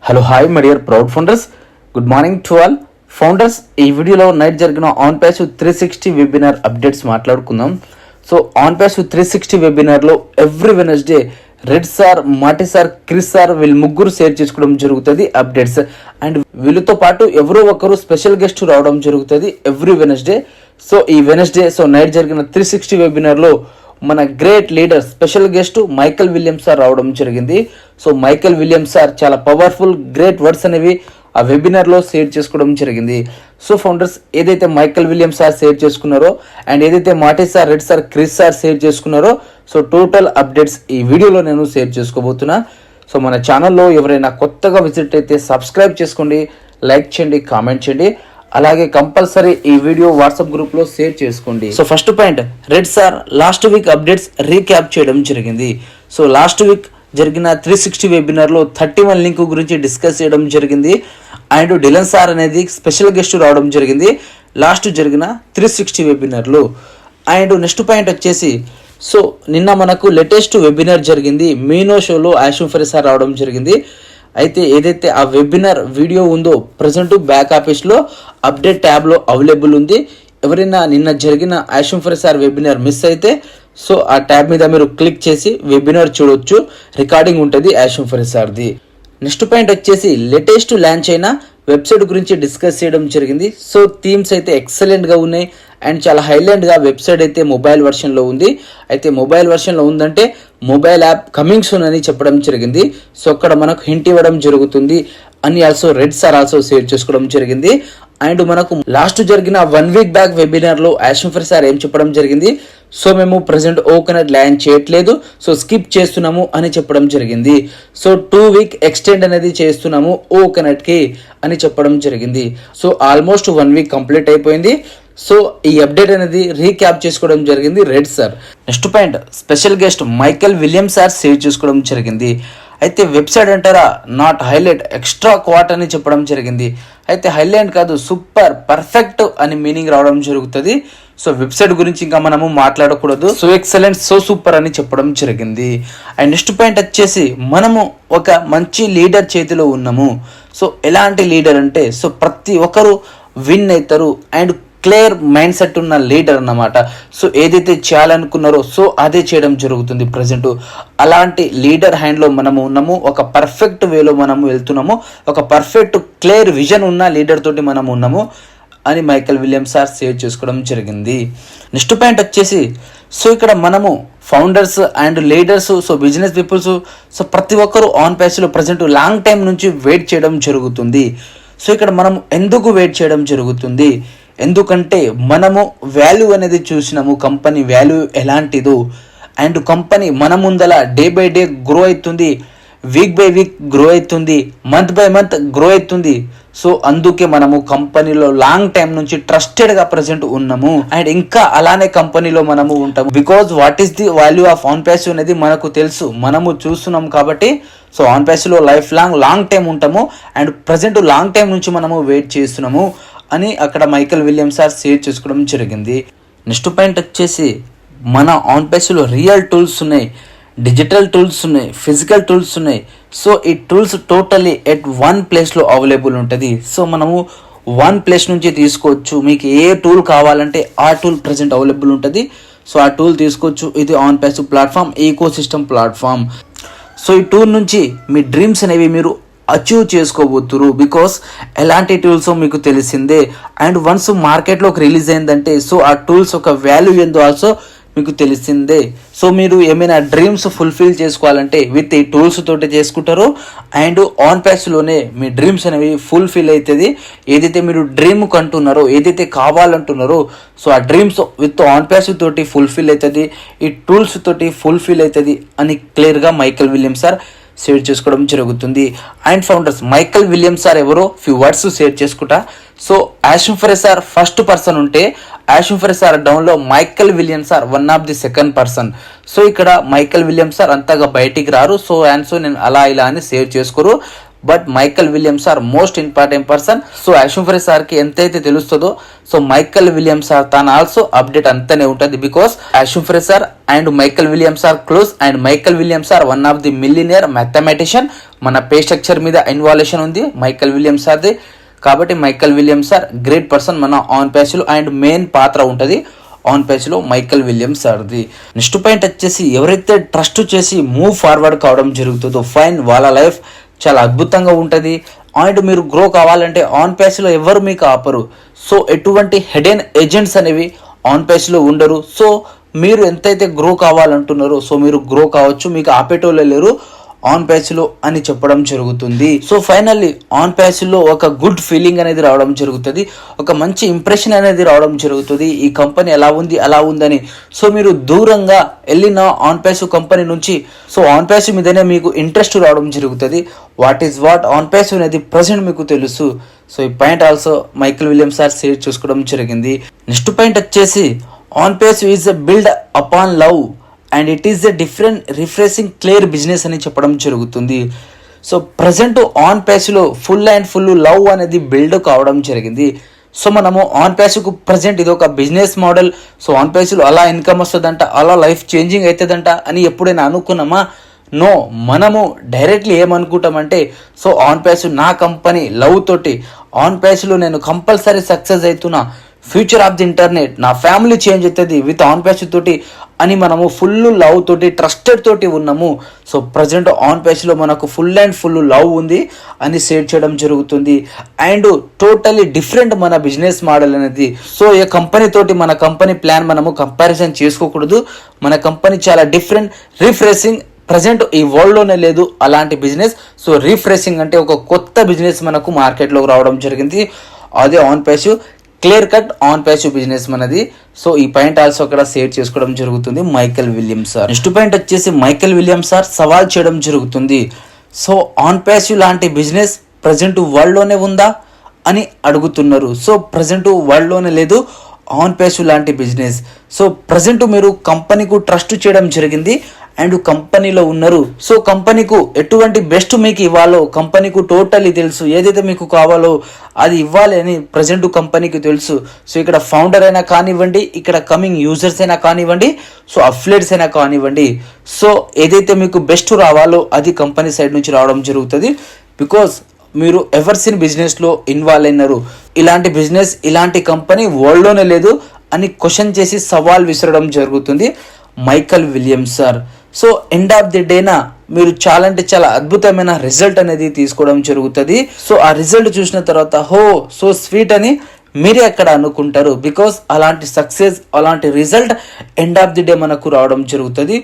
Hello hi my dear proud founders, good morning to all founders. ఈ వీడియోలో night జరిగిన on passive 360 webinar updates మాట్లాడుకుందాం. So on passive 360 వెబినార్లో every Wednesday red sir, Matty sir, Chris sir వీళ్ళు ముగ్గురు share చేసుకోవడం జరుగుతుంది updates. And వీళ్ళతో పాటు ఎవరో ఒకరు స్పెషల్ గెస్ట్ రావడం జరుగుతుంది ఎవ్రీ వెనస్డే. సో ఈ వెనస్డే నైట్ జరిగిన 360 వెబినార్లో మన great leader special guest Michael Williams sir రావడం జరిగింది. సో మైకేల్ విలియమ్స్ సార్ చాలా పవర్ఫుల్ గ్రేట్ వర్డ్స్ అనేవి ఆ వెబినార్లో షేర్ చేసుకోవడం జరిగింది. సో ఫౌండర్స్, ఏదైతే మైకేల్ విలియమ్స్ సార్ షేర్ చేసుకున్నారో అండ్ ఏదైతే మాటి sir, red sir, Chris sir share చేసుకున్నారో సో టోటల్ అప్డేట్స్ ఈ వీడియోలో నేను షేర్ చేసుకోబోతున్నా. సో మన ఛానల్లో ఎవరైనా కొత్తగా విజిట్ అయితే సబ్స్క్రైబ్ చేసుకోండి, లైక్ చేయండి, కామెంట్ చేయండి. అలాగే కంపల్సరీ ఈ వీడియో వాట్సాప్ గ్రూప్ లో షేర్ చేసుకోండి. So first point, red sir last week updates recap చేయడం జరిగింది. సో లాస్ట్ వీక్ జరిగిన 360 వెబినార్ లో 31 లింక్ గురించి డిస్కస్ చేయడం జరిగింది. అండ్ డిలన్ సార్ అనేది స్పెషల్ గెస్ట్ రావడం జరిగింది లాస్ట్ జరిగిన 360 వెబినార్ లో. అండ్ నెక్స్ట్ పాయింట్ వచ్చేసి, సో నిన్న మనకు లేటెస్ట్ వెబినార్ జరిగింది మీనో షోలో ఆషుమ్ ఫరీ సార్ రావడం జరిగింది. అయితే ఏదైతే ఆ వెబినార్ వీడియో ఉందో ప్రజెంట్ బ్యాక్ ఆఫీస్లో అప్డేట్ ట్యాబ్లో అవైలబుల్ ఉంది. ఎవరైనా నిన్న జరిగిన ఆషుమ్ ఫరీ సార్ వెబినార్ మిస్ అయితే సో ఆ ట్యాబ్ మీద మీరు క్లిక్ చేసి వెబినార్ చూడొచ్చు, రికార్డింగ్ ఉంటుంది ఆషుమ్ ఫరీ సార్ది. నెక్స్ట్ పాయింట్ వచ్చేసి, లేటెస్ట్ లాంచ్ అయిన వెబ్సైట్ గురించి డిస్కస్ చేయడం జరిగింది. సో థీమ్స్ అయితే ఎక్సలెంట్గా ఉన్నాయి అండ్ చాలా హైలైట్గా వెబ్సైట్ అయితే మొబైల్ వర్షన్లో ఉంది. అయితే మొబైల్ వర్షన్లో ఉందంటే మొబైల్ యాప్ కమింగ్ సూన్ అని చెప్పడం జరిగింది. సో అక్కడ మనకు హింట్ ఇవ్వడం జరుగుతుంది అని also red sir also share చేసుకోవడం జరిగింది. అండ్ మనకు లాస్ట్ జరిగిన 1 వీక్ బ్యాక్ వెబినార్లో ఆషుమ్ ఫరీ సార్ ఏం చెప్పడం జరిగింది, సో మేము ప్రజెంట్ ఓకనట్ ల్యాండ్ చేయట్లేదు, సో స్కిప్ చేస్తున్నాము అని చెప్పడం జరిగింది. సో 2 వీక్ ఎక్స్టెండ్ అనేది చేస్తున్నాము ఓకనట్కి అని చెప్పడం జరిగింది. సో ఆల్మోస్ట్ 1 వీక్ కంప్లీట్ అయిపోయింది. సో ఈ అప్డేట్ అనేది రీక్యాప్ చేసుకోవడం జరిగింది red sir. Next point, special guest Michael Williams sir save చేసుకోవడం జరిగింది. అయితే వెబ్సైట్ అంటారా, నాట్ హైలైట్, ఎక్స్ట్రా క్వాట్ అని చెప్పడం జరిగింది. అయితే హైలైట్ కాదు, సూపర్ పర్ఫెక్ట్ అని మీనింగ్ రావడం జరుగుతుంది. సో వెబ్సైట్ గురించి ఇంకా మనము మాట్లాడకూడదు, సో ఎక్సలెంట్, సో సూపర్ అని చెప్పడం జరిగింది. అండ్ నెక్స్ట్ పాయింట్ వచ్చేసి, మనము ఒక మంచి లీడర్ చేతిలో ఉన్నాము. సో ఎలాంటి లీడర్ అంటే, సో ప్రతి ఒక్కరు విన్ అవుతారు అండ్ క్లియర్ మైండ్ సెట్ ఉన్న లీడర్ అన్నమాట. సో ఏదైతే చేయాలనుకున్నారో సో అదే చేయడం జరుగుతుంది ప్రజెంట్. అలాంటి లీడర్ హ్యాండ్లో మనము ఉన్నాము, ఒక పర్ఫెక్ట్ వేలో మనము వెళ్తున్నాము, ఒక పర్ఫెక్ట్ క్లియర్ విజన్ ఉన్న లీడర్ తోటి మనము ఉన్నాము అని మైకేల్ విలియమ్స్ సార్ షేర్ చేసుకోవడం జరిగింది. నెక్స్ట్ పాయింట్ వచ్చేసి, సో ఇక్కడ మనము founders and leaders, so business peoples, so ప్రతి ఒక్కరు ఆన్ ప్యాసివ్లో ప్రజెంట్ లాంగ్ టైం నుంచి వెయిట్ చేయడం జరుగుతుంది. సో ఇక్కడ మనం ఎందుకు వెయిట్ చేయడం జరుగుతుంది, ఎందుకంటే మనము వాల్యూ అనేది చూసినాము, కంపెనీ వాల్యూ ఎలాంటిదో అండ్ కంపెనీ మన ముందల డే బై డే గ్రో అవుతుంది, వీక్ బై వీక్ గ్రో అవుతుంది, మంత్ బై మంత్ గ్రో అవుతుంది. సో అందుకే మనము కంపెనీలో లాంగ్ టైం నుంచి ట్రస్టెడ్గా ప్రజెంట్ ఉన్నాము అండ్ ఇంకా అలానే కంపెనీలో మనము ఉంటాము. Because what is the value of on passive అనేది మనకు తెలుసు, మనము చూస్తున్నాం కాబట్టి. సో ఆన్ ప్యాసివ్లో లైఫ్ లాంగ్ టైం ఉంటాము అండ్ ప్రజెంట్ లాంగ్ టైం నుంచి మనము వెయిట్ చేస్తున్నాము అని అక్కడ మైకేల్ విలియమ్స్ సార్ షేర్ చేసుకోవడం జరిగింది. నెక్స్ట్ పాయింట్ వచ్చేసి, మన ఆన్ ప్యాసివ్లో రియల్ టూల్స్ ఉన్నాయి, డిజిటల్ టూల్స్ ఉన్నాయి, ఫిజికల్ టూల్స్ ఉన్నాయి. సో ఈ టూల్స్ టోటలీ ఎట్ వన్ ప్లేస్లో అవైలబుల్ ఉంటుంది. సో మనము వన్ ప్లేస్ నుంచి తీసుకోవచ్చు. మీకు ఏ టూల్ కావాలంటే ఆ టూల్ ప్రజెంట్ అవైలబుల్ ఉంటుంది. సో ఆ టూల్ తీసుకోవచ్చు. ఇది on passive platform, eco system platform. So ఈ టూల్ నుంచి మీ డ్రీమ్స్ అనేవి మీరు అచీవ్ చేసుకోబోతురు. బికాస్ ఎలాంటి టూల్స్ మీకు తెలిసిందే అండ్ వన్స్ మార్కెట్లోకి రిలీజ్ అయిందంటే సో ఆ టూల్స్ ఒక వాల్యూ ఏందో ఆల్సో మీకు తెలిసిందే. సో మీరు ఏమైనా డ్రీమ్స్ ఫుల్ఫిల్ చేసుకోవాలంటే విత్ ఈ టూల్స్ తోటి చేసుకుంటారు అండ్ ఆన్ ప్యాసివ్లోనే మీ డ్రీమ్స్ అనేవి ఫుల్ఫిల్ అవుతుంది. ఏదైతే మీరు డ్రీమ్ కంటున్నారో, ఏదైతే కావాలంటున్నారో సో ఆ డ్రీమ్స్ విత్ ఆన్ ప్యాసివ్ తోటి ఫుల్ఫిల్ అవుతుంది, ఈ టూల్స్ తోటి ఫుల్ఫిల్ అవుతుంది అని క్లియర్గా మైకేల్ విలియమ్స్ సార్ షేర్ చేసుకోవడం జరుగుతుంది. And founders, Michael Williams sir ఎవరో ఫ్యూ వర్డ్స్ షేర్ చేసుకుంటా. సో ఆషుమ్ ఫరీ సార్ ఫస్ట్ పర్సన్ ఉంటే ఆషుమ్ ఫరీ సార్ డౌన్లో Michael Williams sir one of the second person. So ఇక్కడ మైకేల్ విలియమ్స్ సార్ అంతగా బయటికి రారు. సో నేను అలా ఇలా అని షేర్ చేసుకోరు. But Michael Williams are most important person. So అష్యూమ్ సార్కి ఎంతైతే తెలుస్తుందో సో మైకల్ విలియమ్స్ ఆర్ తన ఆల్సో అప్డేట్ అంతనే ఉంటుంది. బికాస్ అష్యూమ్ sir and Michael Williams are close and Michael Williams are one of the millionaire mathematician. మన పే స్ట్రక్చర్ మీద ఇన్వాల్యూషన్ ఉంది మైకల్ విలియమ్స్ సార్ది. కాబట్టి Michael Williams sir great person మన ఆన్ పేజ్లో అండ్ మెయిన్ పాత్ర ఉంటుంది ఆన్ పేజ్లో మైకల్ విలియమ్స్ సార్ది. నెక్స్ట్ పాయింట్ వచ్చేసి ఎవరైతే ట్రస్ట్ చేసి మూవ్ ఫార్వర్డ్ కావడం జరుగుతుందో ఫైన్ వాళ్ళ లైఫ్ చాలా అద్భుతంగా ఉంటుంది. అండ్ మీరు గ్రో కావాలంటే ఆన్ పేజ్లో ఎవరు మీకు ఆపరు. సో ఎటువంటి హెడెన్ ఏజెంట్స్ అనేవి ఆన్ పేజ్లో ఉండరు. సో మీరు ఎంతైతే గ్రో కావాలంటున్నారో సో మీరు గ్రో కావచ్చు, మీకు ఆపేటోళ్ళు లేరు ఆన్ పేజ్లో అని చెప్పడం జరుగుతుంది. సో ఫైనల్లీ ఆన్ పేజ్లో ఒక గుడ్ ఫీలింగ్ అనేది రావడం జరుగుతుంది, ఒక మంచి ఇంప్రెషన్ అనేది రావడం జరుగుతుంది. ఈ కంపెనీ ఎలా ఉంది అలా ఉందని. సో మీరు దూరంగా వెళ్ళిన ఆన్ పేజ్ కంపెనీ నుంచి సో ఆన్ పేజ్ మీదనే మీకు ఇంట్రెస్ట్ రావడం జరుగుతుంది. What is what on page అనేది ప్రజెంట్ మీకు తెలుసు. సో ఈ point also Michael Williams sir share చేసుకోవడం జరిగింది. నెక్స్ట్ పాయింట్ వచ్చేసి on page is a build upon love and it is a different refreshing clear business అని చెప్పడం జరుగుతుంది. సో ప్రజెంట్ ఆన్ పేజ్లో ఫుల్ అండ్ ఫుల్ లవ్ అనేది build కావడం జరిగింది. సో మనము ఆన్ పేజ్కు ప్రజెంట్ ఇది ఒక బిజినెస్ మోడల్. సో ఆన్ పేజ్లో అలా ఇన్కమ్ వస్తుందంట, అలా లైఫ్ చేంజింగ్ అవుతుందంట అని ఎప్పుడైనా అనుకున్నామా? నో. మనము డైరెక్ట్లీ ఏమనుకుంటామంటే సో ఆన్ పేజ్ నా కంపెనీ లవ్ తోటి ఆన్ పేజ్లో నేను కంపల్సరీ సక్సెస్ అవుతున్నా, ఫ్యూచర్ ఆఫ్ ది ఇంటర్నెట్, నా ఫ్యామిలీ చేంజ్ అవుతుంది విత్ ఆన్ పేజ్ తోటి అని మనము ఫుల్ లవ్ తోటి ట్రస్టెడ్ తోటి ఉన్నాము. సో ప్రజెంట్ ఆన్ పేజ్లో మనకు ఫుల్ అండ్ ఫుల్ లవ్ ఉంది అని షేర్ చేయడం జరుగుతుంది. అండ్ టోటలీ డిఫరెంట్ మన బిజినెస్ మోడల్ అనేది. సో ఏ కంపెనీ తోటి మన కంపెనీ ప్లాన్ మనము కంపారిజన్ చేసుకోకూడదు. మన కంపెనీ చాలా డిఫరెంట్, రిఫ్రెషింగ్, ప్రజెంట్ ఈ వరల్డ్లోనే లేదు అలాంటి బిజినెస్. సో రిఫ్రెషింగ్ అంటే ఒక కొత్త బిజినెస్ మనకు మార్కెట్లోకి రావడం జరిగింది. అదే on page clear cut on page business మనది. సో ఈ పాయింట్ ఆల్సో అక్కడ షేర్ చేసుకోవడం జరుగుతుంది Michael Williams sir. Next point వచ్చేసి మైకల్ విలియమ్స్ సార్ సవాల్ చేయడం జరుగుతుంది. సో ఆన్ పేజ్ లాంటి బిజినెస్ ప్రజెంట్ వరల్డ్లోనే ఉందా అని అడుగుతున్నారు. సో ప్రజెంట్ వరల్డ్లోనే లేదు ఆన్ పేజ్ లాంటి బిజినెస్. సో ప్రజెంట్ మీరు కంపెనీకు ట్రస్ట్ చేయడం జరిగింది అండ్ కంపెనీలో ఉన్నారు. సో కంపెనీకు ఎటువంటి బెస్ట్ మీకు ఇవ్వాలో కంపెనీకు టోటల్లీ తెలుసు. ఏదైతే మీకు కావాలో అది ఇవ్వాలి అని ప్రజెంట్ కంపెనీకి తెలుసు. సో ఇక్కడ ఫౌండర్ అయినా కానివ్వండి, ఇక్కడ కమింగ్ యూజర్స్ అయినా కానివ్వండి, సో అఫ్లేట్స్ అయినా కానివ్వండి, సో ఏదైతే మీకు బెస్ట్ రావాలో అది కంపెనీ సైడ్ నుంచి రావడం జరుగుతుంది. బికాస్ మీరు ఎవర్సిన్ బిజినెస్లో ఇన్వాల్వ్ అయినారు. ఇలాంటి బిజినెస్, ఇలాంటి కంపెనీ వరల్డ్లోనే లేదు అని క్వశ్చన్ చేసి సవాల్ విసరడం జరుగుతుంది Michael Williams sir. So end of the డేనా మీరు చాలా అంటే చాలా అద్భుతమైన రిజల్ట్ అనేది తీసుకోవడం జరుగుతుంది. సో ఆ రిజల్ట్ చూసిన తర్వాత హో సో స్వీట్ అని మీరే అక్కడ అనుకుంటారు. బికాస్ అలాంటి సక్సెస్, అలాంటి result end of the day మనకు రావడం జరుగుతుంది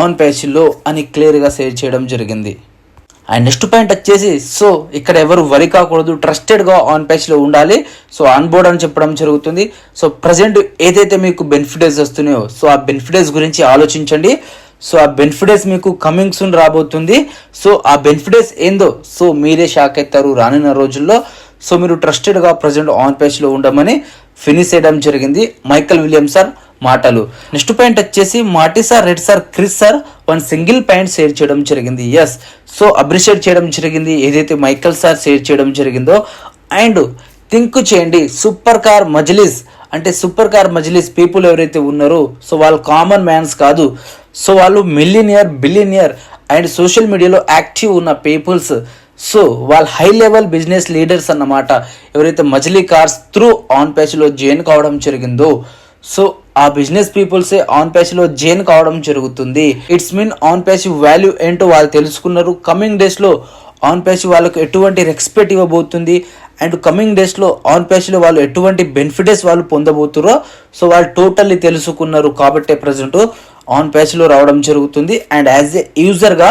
ఆన్ పేజ్లో అని క్లియర్గా షేర్ చేయడం జరిగింది. అండ్ నెక్స్ట్ పాయింట్ వచ్చేసి సో ఇక్కడ ఎవరు వరి కాకూడదు, ట్రస్టెడ్గా ఆన్ పేజ్లో ఉండాలి. సో ఆన్ బోర్డ్ అని చెప్పడం జరుగుతుంది. సో ప్రజెంట్ ఏదైతే మీకు బెనిఫిట్స్ వస్తున్నాయో సో ఆ బెనిఫిట్స్ గురించి ఆలోచించండి. సో ఆ బెనిఫిట్స్ మీకు కమింగ్ సూన్ రాబోతుంది. సో ఆ బెనిఫిట్స్ ఏందో సో మీరే షాక్ అవుతారు రానున్న రోజుల్లో. సో మీరు ట్రస్టెడ్గా ప్రజెంట్ ఆన్ పేజ్లో ఉండమని ఫినిష్ చేయడం జరిగింది మైకల్ విలియమ్స్ సార్ మాటలు. నెక్స్ట్ పాయింట్ వచ్చేసి Marty sir, red sir, Chris sir one single point share చేయడం జరిగింది. ఎస్, సో అప్రిషియేట్ చేయడం జరిగింది ఏదైతే మైకల్ సార్ షేర్ చేయడం జరిగిందో. అండ్ థింక్ చేయండి, సూపర్ కార్ మజ్లిస్ అంటే సూపర్ కార్ మజ్లిస్ పీపుల్ ఎవరైతే ఉన్నారో సో వాళ్ళు కామన్ మ్యాన్స్ కాదు. సో వాళ్ళు మిలియనియర్, బిలియనియర్ అండ్ సోషల్ మీడియాలో యాక్టివ్ ఉన్న పీపుల్స్. సో వాళ్ళు హై లెవెల్ బిజినెస్ లీడర్స్ అన్నమాట. ఎవరైతే మజ్లీ కార్స్ త్రూ ఆన్ పేజ్లో జాయిన్ కావడం జరిగిందో సో ఆ బిజినెస్ పీపుల్సే ఆన్ పేజ్లో జాయిన్ కావడం జరుగుతుంది. It's mean on page value ఏంటో వాళ్ళు తెలుసుకున్నారు. కమింగ్ డేస్లో ఆన్ పేజ్ వాళ్ళకు ఎటువంటి రెస్పెక్ట్ ఇవ్వబోతుంది అండ్ కమింగ్ డేస్లో ఆన్ పేజ్లో వాళ్ళు ఎటువంటి బెనిఫిట్స్ వాళ్ళు పొందబోతురో సో వాళ్ళు టోటల్లీ తెలుసుకున్నారు. కాబట్టి ప్రజెంట్ ఆన్ పేజ్లో రావడం జరుగుతుంది అండ్ యాజ్ ఏ యూజర్గా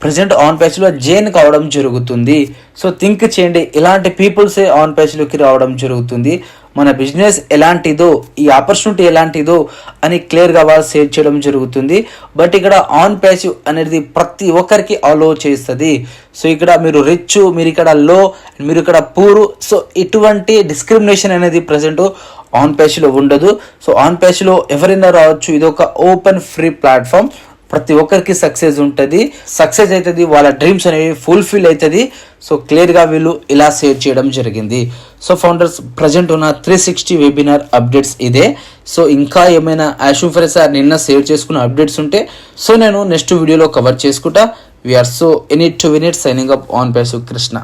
ప్రజెంట్ ఆన్ పేజ్లో జాయిన్ కావడం జరుగుతుంది. సో థింక్ చేయండి, ఇలాంటి పీపుల్సే ఆన్ పేజ్లోకి రావడం జరుగుతుంది. మన బిజినెస్ ఎలాంటిదో, ఈ ఆపర్చునిటీ ఎలాంటిదో అని క్లియర్గా వాళ్ళు షేర్ చేయడం జరుగుతుంది. బట్ ఇక్కడ ఆన్ పేజ్ అనేది ప్రతి ఒక్కరికి అలో చేస్తుంది. సో ఇక్కడ మీరు రిచ్, మీరు ఇక్కడ లో, మీరు ఇక్కడ పూర్, సో ఇటువంటి డిస్క్రిమినేషన్ అనేది ప్రజెంట్ ఆన్ పేజ్లో ఉండదు. సో ఆన్ పేజ్లో ఎవరైనా రావచ్చు. ఇది ఒక ఓపెన్ ఫ్రీ ప్లాట్ఫామ్. ప్రతి ఒక్కరికి సక్సెస్ ఉంటుంది, సక్సెస్ అవుతుంది, వాళ్ళ డ్రీమ్స్ అనేవి ఫుల్ఫిల్ అవుతుంది. సో క్లియర్గా వీళ్ళు ఇలా షేర్ చేయడం జరిగింది. సో ఫౌండర్స్ ప్రజెంట్ ఉన్న 360 వెబినార్ అప్డేట్స్ ఇదే. సో ఇంకా ఏమైనా యాషూఫర్ సార్ నిన్న షేర్ చేసుకున్న అప్డేట్స్ ఉంటే సో నేను నెక్స్ట్ వీడియోలో కవర్ చేసుకుంటా. We're so in it to win it, signing up on Pesu Krishna.